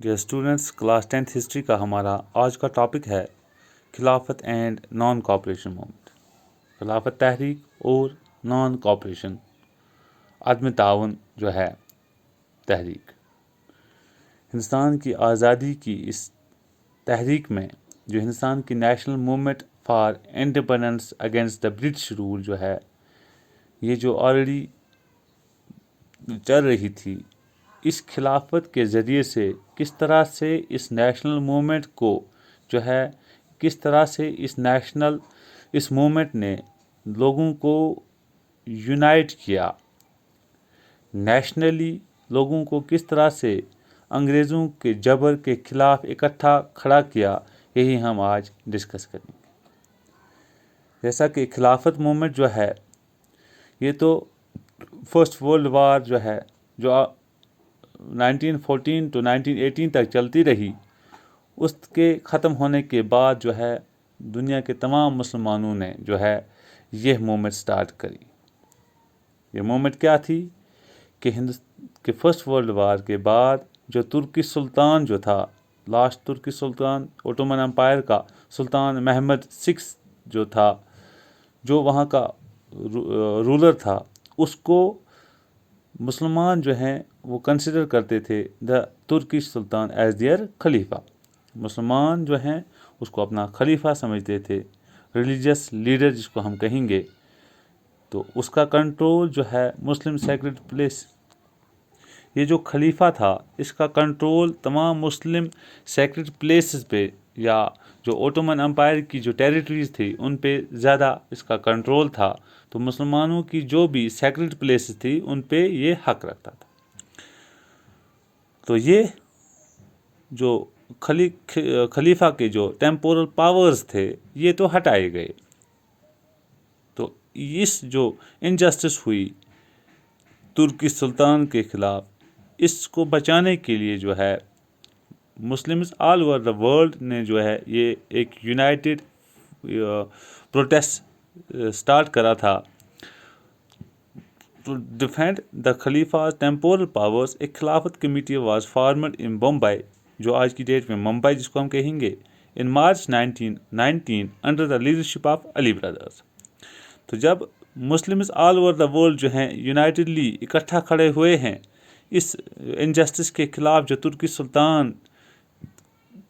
Dear students, class 10th history का हमारा आज का टॉपिक है खिलाफत एंड नॉन कॉपरेशन मूवमेंट। खिलाफत तहरीक और नॉन कॉपरेशन अदम ताउन जो है तहरीक। हिंदुस्तान की आज़ादी की इस तहरीक में जो हिंदुस्तान की national movement for independence against the British rule जो है, ये जो ऑलरेडी चल रही थी, इस खिलाफत के ज़रिए से किस तरह से इस नेशनल मूवमेंट को जो है, किस तरह से इस मूवमेंट ने लोगों को यूनाइट किया, नेशनली लोगों को किस तरह से अंग्रेज़ों के जबर के खिलाफ इकट्ठा खड़ा किया, यही हम आज डिस्कस करेंगे। जैसा कि खिलाफत मूवमेंट जो है, ये तो फर्स्ट वर्ल्ड वार जो है, जो 1914 to 1918 तक चलती रही, उसके ख़त्म होने के बाद जो है दुनिया के तमाम मुसलमानों ने जो है यह मूवमेंट स्टार्ट करी। ये मूवमेंट क्या थी कि फर्स्ट वर्ल्ड वार के बाद जो तुर्की सुल्तान जो था, लास्ट तुर्की सुल्तान, ओटोमन एम्पायर का सुल्तान महमद VI जो था, जो वहाँ का रूलर था, उसको मुसलमान जो हैं वो कंसिडर करते थे द तुर्की सुल्तान एज देयर खलीफा। मुसलमान जो हैं उसको अपना खलीफा समझते थे, रिलीजियस लीडर जिसको हम कहेंगे। तो उसका कंट्रोल जो है मुस्लिम सेक्रेड प्लेस, ये जो खलीफा था, इसका कंट्रोल तमाम मुस्लिम सेक्रेड प्लेसेस पे या जो ओटोमन एम्पायर की जो टेरिटरीज थी उन पे ज़्यादा इसका कंट्रोल था। तो मुसलमानों की जो भी सेक्रेड प्लेसेस थी उन पे ये हक रखता था। तो ये जो खलीफा के जो टेम्पोरल पावर्स थे, ये तो हटाए गए। तो इस जो इनजस्टिस हुई तुर्की सुल्तान के खिलाफ, इसको बचाने के लिए जो है Muslims all over the world ने जो है ये एक यूनाइटेड प्रोटेस्ट स्टार्ट करा था। To defend the khalifa temporal powers, एक Khilafat committee was formed in Bombay, जो आज की डेट में मुंबई जिसको हम कहेंगे, in March 1919 under the leadership of Ali brothers. तो जब Muslims all over the world जो हैं यूनाइटेडली इकट्ठा खड़े हुए हैं इस इनजस्टिस के खिलाफ, जो तुर्की सुल्तान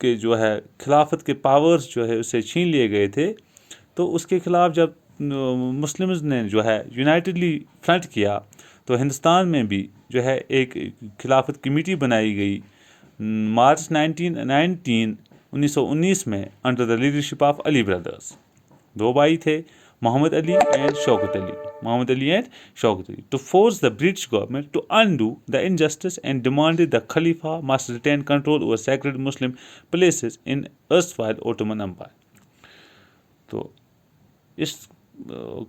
के जो है खिलाफत के पावर्स जो है उसे छीन लिए गए थे, तो उसके खिलाफ जब मुस्लिम्स ने जो है यूनाइटेडली फ्रंट किया, तो हिंदुस्तान में भी जो है एक खिलाफत कमेटी बनाई गई मार्च 1919 में under the leadership of Ali brothers. दो भाई थे, Mohammad Ali and Shaukat Ali, to force the British government to undo the injustice and demanded the Khalifa must retain control over sacred Muslim places in erstwhile Ottoman Empire. तो इस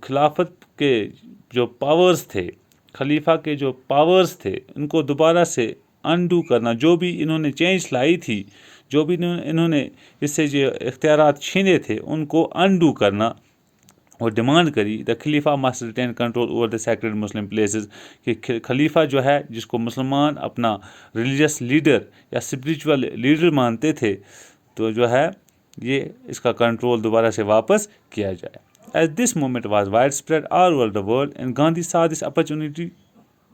खिलाफत के जो powers थे, खलीफा के जो पावर्स थे, उनको दोबारा से अनडू करना, जो भी इन्होंने चेंज लाई थी, जो भी इन्होंने इससे जो इख्तियारात छीने थे, उनको अनडू करना और डिमांड करी the khalifa must retain control over the sacred Muslim places, कि खलीफा जो है जिसको मुसलमान अपना रिलीजियस लीडर या स्पिरिचुअल लीडर मानते थे, तो जो है ये इसका कंट्रोल दोबारा से वापस किया जाए। As this movement was wide spread all over the world and Gandhi saw this opportunity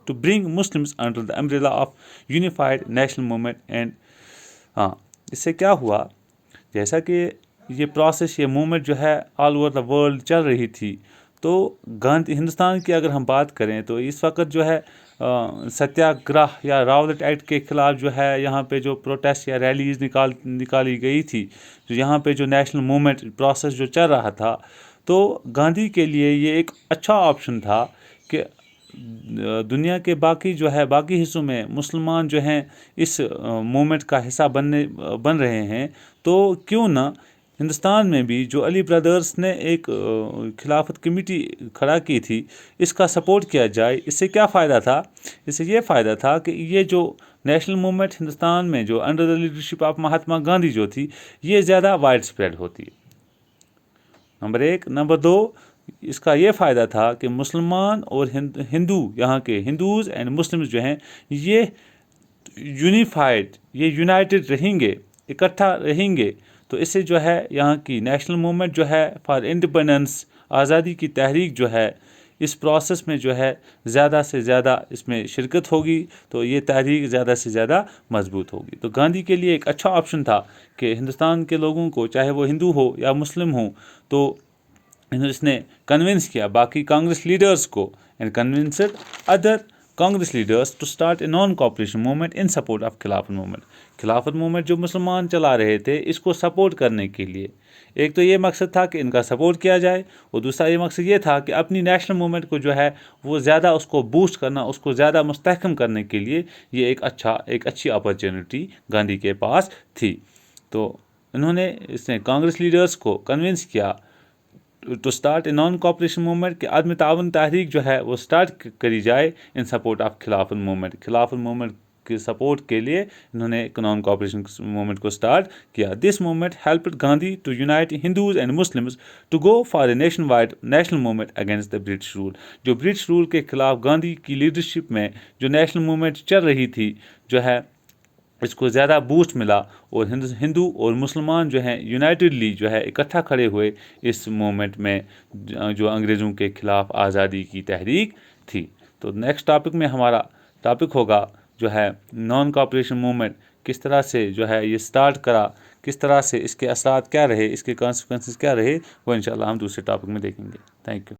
to bring Muslims under the umbrella of unified national movement and इससे क्या हुआ, जैसा कि ये प्रोसेस, ये मूवमेंट जो है ऑल ओवर द वर्ल्ड चल रही थी, तो हिंदुस्तान की अगर हम बात करें तो इस वक्त जो है सत्याग्रह या रावलट एक्ट के खिलाफ जो है यहाँ पे जो प्रोटेस्ट या रैलीज निकाली गई थी, जो यहाँ पे जो नेशनल मूवमेंट प्रोसेस जो चल रहा था, तो गांधी के लिए ये एक अच्छा ऑप्शन था कि दुनिया के बाकी हिस्सों में मुसलमान जो हैं इस मूवमेंट का हिस्सा बन रहे हैं, तो क्यों ना हिंदुस्तान में भी जो अली ब्रदर्स ने एक खिलाफत कमेटी खड़ा की थी, इसका सपोर्ट किया जाए। इससे क्या फ़ायदा था? इससे ये फ़ायदा था कि ये जो नेशनल मूवमेंट हिंदुस्तान में जो under the leadership of Mahatma Gandhi जो थी, ये ज़्यादा वाइड स्प्रेड होती। नंबर 1। नंबर 2, इसका ये फ़ायदा था कि मुसलमान और हिंदू, यहाँ के हिंदूज़ एंड मुस्लिम्स जो हैं, ये यूनिफाइड, ये यूनाइटेड रहेंगे, इकट्ठा रहेंगे, तो इससे जो है यहाँ की नेशनल मूवमेंट जो है फॉर इंडिपेंडेंस, आज़ादी की तहरीक जो है, इस प्रोसेस में जो है ज़्यादा से ज़्यादा इसमें शिरकत होगी, तो ये तहरीक ज़्यादा से ज़्यादा मजबूत होगी। तो गांधी के लिए एक अच्छा ऑप्शन था कि हिंदुस्तान के लोगों को, चाहे वो हिंदू हो या मुस्लिम हो, तो इसने कन्विंस किया बाकी कांग्रेस लीडर्स को and convinced other Congress leaders to start a non cooperation movement in support of Khilafat movement. Khilafat movement जो मुसलमान चला रहे थे, इसको सपोर्ट करने के लिए एक तो ये मकसद था कि इनका सपोर्ट किया जाए, और दूसरा ये मकसद ये था कि अपनी नेशनल मूवमेंट को जो है वो ज़्यादा उसको बूस्ट करना, उसको ज़्यादा मुस्तहकम करने के लिए ये एक अच्छी अपॉर्चुनिटी गांधी के पास थी। तो इसने कांग्रेस लीडर्स को कन्विंस किया to start a non cooperation movement, कि आदमी तावन तहरीक जो है वो स्टार्ट करी जाए in support of Khilafat movement. Khilafat movement के सपोर्ट के लिए इन्होंने नॉन कॉपरेशन मूवमेंट को स्टार्ट किया। This movement helped Gandhi to unite Hindus and Muslims to go for a nation wide national movement against the British rule. जो British rule के खिलाफ गांधी की लीडरशिप में जो नेशनल मूवमेंट चल रही थी, जो है इसको ज़्यादा बूस्ट मिला, और हिंदू और मुसलमान जो हैं यूनाइटेडली जो है इकट्ठा खड़े हुए इस मूवमेंट में, जो अंग्रेज़ों के ख़िलाफ़ आज़ादी की तहरीक थी। तो नेक्स्ट टॉपिक में हमारा टॉपिक होगा जो है नॉन कॉपरेशन मूवमेंट किस तरह से जो है ये स्टार्ट करा, किस तरह से इसके असरात क्या रहे, इसके कॉन्सिक्वेंसेस क्या रहे, वो इंशाल्लाह हम दूसरे टॉपिक में देखेंगे। Thank you.